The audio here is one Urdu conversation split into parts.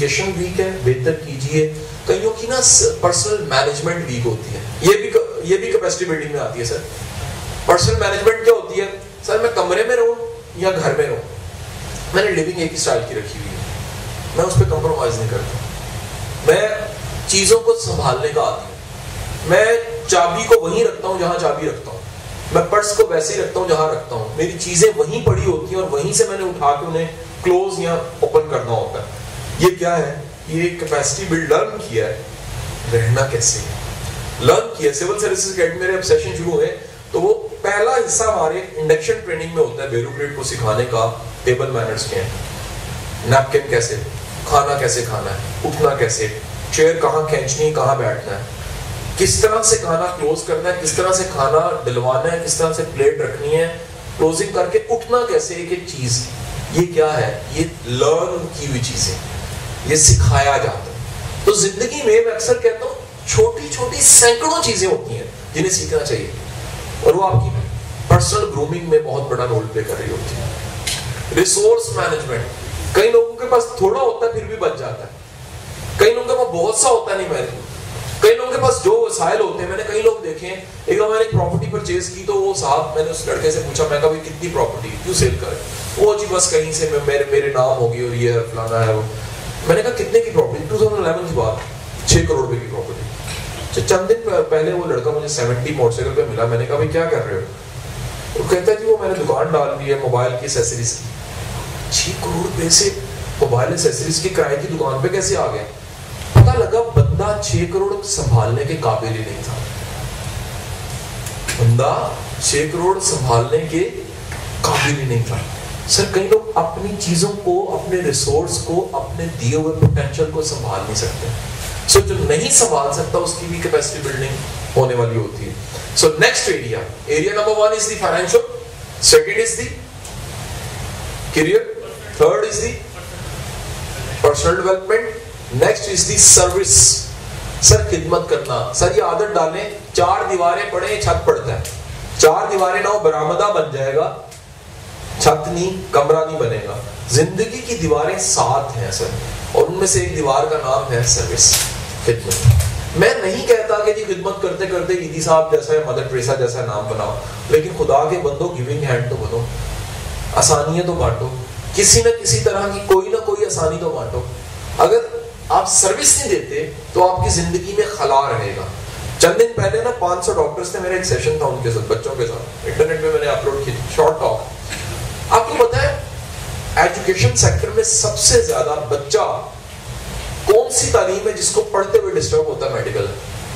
کمیونیکیشن ویک ہے بہتر کیجیے. کئیوں کی نا پرسنل مینجمنٹ ویک ہوتی ہے, یہ بھی کیپیسٹی بلڈنگ میں آتی ہے سر. پرسنل مینجمنٹ کیا ہوتی ہے سر؟ میں کمرے میں رہوں یا گھر میں رہوں, میں نے لیونگ ایک ہی اسٹائل کی رکھی ہوئی ہے, میں اس پہ کمپرومائز نہیں کرتا. میں چیزوں کو سنبھالنے کا عادی ہوں. میں چابی کو وہیں رکھتا ہوں جہاں چابی رکھتا ہوں, میں پرس کو ویسے ہی رکھتا ہوں جہاں رکھتا ہوں. میری چیزیں وہیں پڑی ہوتی ہیں اور وہیں سے میں نے اٹھا کے انہیں کلوز یا اوپن کرنا ہوتا ہے. یہ کیا ہے؟ یہ کیپیسٹی بلڈ لرن کیا ہے. رہنا کیسے ہے لرن کیا. سول سروسز اکیڈمی میرے اب سیشن شروع ہوئے تو وہ پہلا حصہ ہمارے انڈکشن ٹریننگ میں ہوتا ہے بیروکریٹ کو سکھانے کا. ٹیبل مینرز کیا ہیں, نیپکن کیسے, کھانا کیسے کھانا ہے, اٹھنا کیسے, چیئر کہاں کھینچنی ہے, کہاں بیٹھنا ہے, کس طرح سے کھانا کلوز کرنا ہے, کس طرح سے کھانا ڈلوانا ہے, کس طرح سے پلیٹ رکھنی ہے, کلوزنگ کر کے اٹھنا کیسے. ایک ایک چیز یہ کیا ہے؟ یہ لرن کی ہوئی چیزیں, یہ سکھایا جاتا ہے. تو زندگی میں اکثر کہتا ہوں چھوٹی چھوٹی سینکڑوں چیزیں ہوتی ہیں جنہیں سیکھنا چاہیے, اور وہ آپ کی پرسنل گرومنگ میں بہت بڑا رول پلے کر رہی ہوتی ہے. ریسورس مینجمنٹ, کئی لوگوں کے پاس تھوڑا ہوتا ہے پھر بھی بچ جاتا ہے, کئی لوگوں کے پاس بہت سا ہوتا ہے نہیں محدود, کئی لوگوں کے پاس جو وسائل ہوتے ہیں. میں نے کئی لوگ دیکھے ہیں, ایک بار میں نے ایک پراپرٹی پرچیز کی تو وہ صاحب, میں نے اس لڑکے سے پوچھا, میں کہا بھائی کتنی پراپرٹی کیوں سیل کرے؟ وہ جی بس کہیں سے میرے نام ہوگی اور یہ فلانا ہے وہ. میں نے کہا کتنے کی پراپرٹی؟ 2011 کی بات, 6 کروڑ روپے کی پراپرٹی. چند دن پہلے وہ لڑکا مجھے 70 موٹر سائیکل پہ ملا. میں نے کہا بھائی کیا کر رہے ہو؟ وہ کہتا ہے جی وہ میں نے دکان ڈال دی ہے موبائل کی ایسیسریز کی. 6 کروڑ روپے سے موبائل ایسیسریز کی کرائے کی دکان پہ کیسے آ گیا؟ پتہ لگا بندہ 6 کروڑ سنبھالنے کے قابل ہی نہیں تھا. بندہ 6 کروڑ سنبھالنے کے قابل ہی نہیں تھا. سر کئی لوگ اپنی چیزوں کو, اپنے ریسورس کو, اپنے دیے ہوئے پوٹینشیل کو سنبھال نہیں سکتے. سو جو نہیں سنبھال سکتا اس کی بھی کیپیسٹی بلڈنگ ہونے والی ہوتی ہے. So next area number 1 is the financial, second is the career, third is the personal development, next is the service. Sir خدمت کرنا. سر یہ عادت ڈالیں, 4 دیواریں پڑھیں چھت پڑتا ہے, 4 دیواریں نہ ہو برآمدہ بن جائے گا, چھت نہیں کمرہ نہیں بنے گا. زندگی کی دیواریں 7 ہیں سر, اور ان میں سے ایک دیوار کا نام ہے سروس, خدمت. میں نہیں کہتا کہ جی خدمت کرتے کرتے ایدی صاحب جیسا ہے, مدر ٹریسا جیسا نام بناؤ, لیکن خدا کے بندو گیونگ ہینڈ تو بنو, آسانیاں تو بانٹو, کسی نہ کسی طرح کی کوئی نہ کوئی آسانی تو بانٹو. اگر آپ سروس نہیں دیتے تو آپ کی زندگی میں خلا رہے گا. چند دن پہلے نا 500 ڈاکٹرز تھے, میرا ایک سیشن تھا ان کے ساتھ, بچوں کے ساتھ, انٹرنیٹ پہ میں نے اپلوڈ کی شارٹ ٹاک. آپ کو پتا ہے ایجوکیشن سیکٹر میں سب سے زیادہ بچہ کون سی تعلیم ہے جس کو پڑھتے ہوئے ڈسٹرب ہوتا ہے؟ میڈیکل.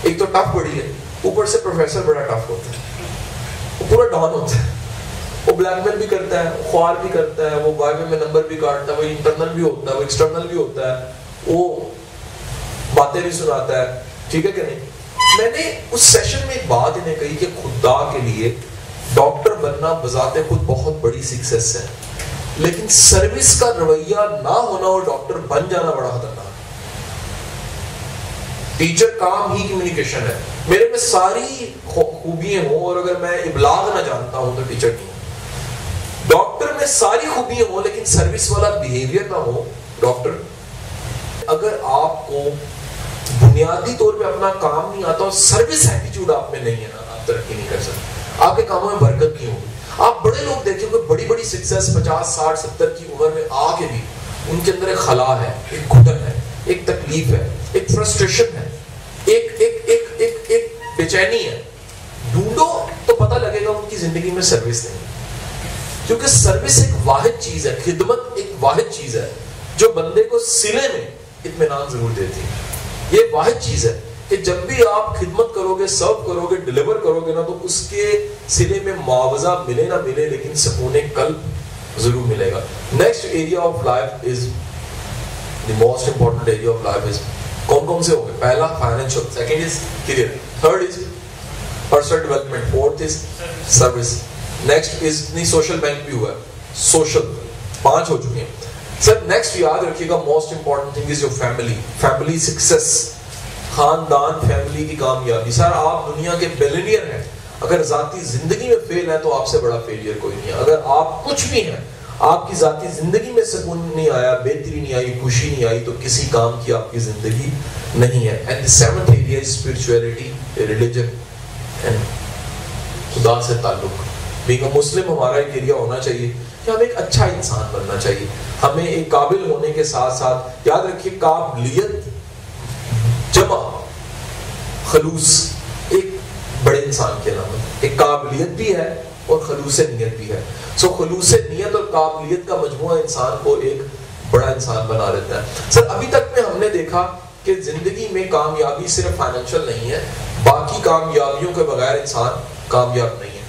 ایک تو ٹف بڑی ہے, اوپر سے پروفیسر بڑا ٹف ہوتا ہے, وہ پورا ڈاؤن ہوتا ہے, وہ بلیک میل بھی کرتا ہے, خوار بھی کرتا ہے, وہ وائی میں نمبر بھی کاٹتا ہے, وہ انٹرنل بھی ہوتا ہے, وہ ایکسٹرنل بھی ہوتا ہے, وہ باتیں بھی سناتا ہے. ٹھیک ہے کہ نہیں؟ میں نے اس سیشن میں ایک بات انہیں کہی کہ خدا کے لیے ڈاکٹر بننا بذات خود بہت بڑی سکسیس ہے, لیکن سروس کا رویہ نہ ہونا اور ڈاکٹر بن جانا بڑا خطرناک. ٹیچر کام ہی کمیونیکیشن ہے. میرے میں ساری خوبیاں ہوں اور اگر میں ابلاغ نہ جانتا ہوں تو ٹیچر نہیں ہوں. ڈاکٹر میں ساری خوبیاں ہوں لیکن سروس والا بیہیویئر نہ ہو ڈاکٹر. اگر آپ کو بنیادی طور پہ اپنا کام نہیں آتا اور سروس ایٹیٹیوڈ آپ میں نہیں ہے نا, آپ ترقی نہیں کر سکتے, آپ کے کاموں میں برکت نہیں ہوگی. آپ بڑے لوگ دیکھیں گے بڑی بڑی سکسیس 50 60 70 کی عمر میں آ کے بھی ان کے اندر ایک خلا ہے, ایک گھٹن ہے, ایک تکلیف ہے, ایک فرسٹریشن ہے, ایک بے چینی ہے. ڈھونڈو تو پتہ لگے گا ان کی زندگی میں سروس نہیں, کیونکہ سروس ایک واحد چیز ہے, خدمت ایک واحد چیز ہے جو بندے کو سلے میں اطمینان ضرور دیتی ہے. یہ واحد چیز ہے کہ جب بھی آپ خدمت کرو گے, سرو کرو گے, ڈیلیور کرو گے نا, تو اس کے سلے میں معاوضہ ملے نہ ملے لیکن سکون قلب ضرور ملے گا. Next area of life is the most important area of life is, کون سے ہو گئے؟ پہلا financial, second is career, third is personal development, fourth is service, next is نہیں سوشل بینک بھی ہوا ہے, سوشل 5 ہو چکے ہیں. سر نیکسٹ یاد رکھیے گا most important thing is your family, family success, خاندان, فیملی کی کامیابی. سر آپ دنیا کے بیلینئر ہیں, اگر ذاتی زندگی میں فیل ہے تو آپ سے بڑا فیلئر کوئی نہیں ہے. اگر آپ کچھ بھی ہیں, آپ کی ذاتی زندگی میں سکون نہیں آیا, بہتری نہیں آئی, خوشی نہیں آئی, تو کسی کام کی آپ کی زندگی نہیں ہے. And the seventh area is spirituality, religion and خدا سے تعلق. being a Muslim ہمارا ایک ایریا ہونا چاہیے کہ ہمیں ایک اچھا انسان بننا چاہیے. ہمیں ایک قابل ہونے کے ساتھ ساتھ یاد رکھیے قابلیت جمع خلوص ایک بڑے انسان کے نام ہے. ایک قابلیت بھی ہے اور خلوص نیت بھی ہے. سو خلوص نیت اور قابلیت کا مجموعہ انسان کو ایک بڑا انسان بنا لیتا ہے. سر ابھی تک میں ہم نے دیکھا کہ زندگی میں کامیابی صرف فائنینشیل نہیں ہے, باقی کامیابیوں کے بغیر انسان کامیاب نہیں ہے.